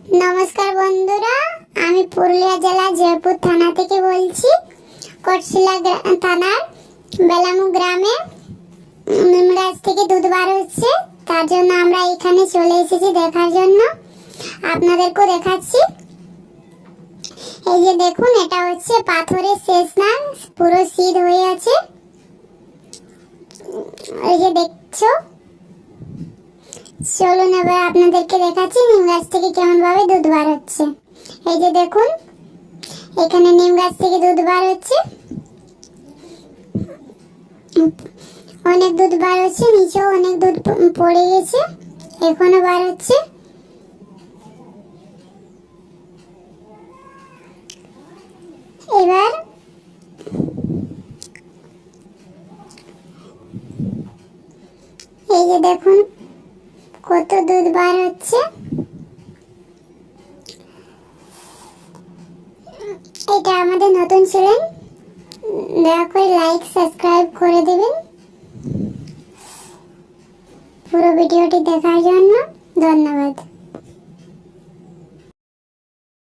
নমস্কার বন্ধুরা, আমি পুরুলিয়া জেলা জয়পুর থানা থেকে বলছি। কোটশিলা থানার বেলামু গ্রামে নিম গাছ থেকে দুধ বার হচ্ছে, তার জন্য আমরা এখানে চলে এসেছি দেখার জন্য। আপনাদেরকেও দেখাচ্ছি। এই যে দেখুন, এটা হচ্ছে পাথরের শেষ না, পুরো সিধ হয়ে আছে। এই যে দেখছো, চলুন এবার আপনাদেরকে দেখাচ্ছি নিম গাছ থেকে কেমন ভাবে দুধ বার হচ্ছে। এই যে দেখুন, এখানে নিম গাছ থেকে দুধ বার হচ্ছে, অনেক দুধ বার হচ্ছে, নিচেও অনেক দুধ পড়ে গেছে, এখনো বার হচ্ছে। এবার এই যে দেখুন কত দুধ বার হচ্ছে। এটা আমাদের নতুন চ্যানেল, দয়া করে লাইক সাবস্ক্রাইব করে দেবেন। পুরো ভিডিওটি দেখার জন্য ধন্যবাদ।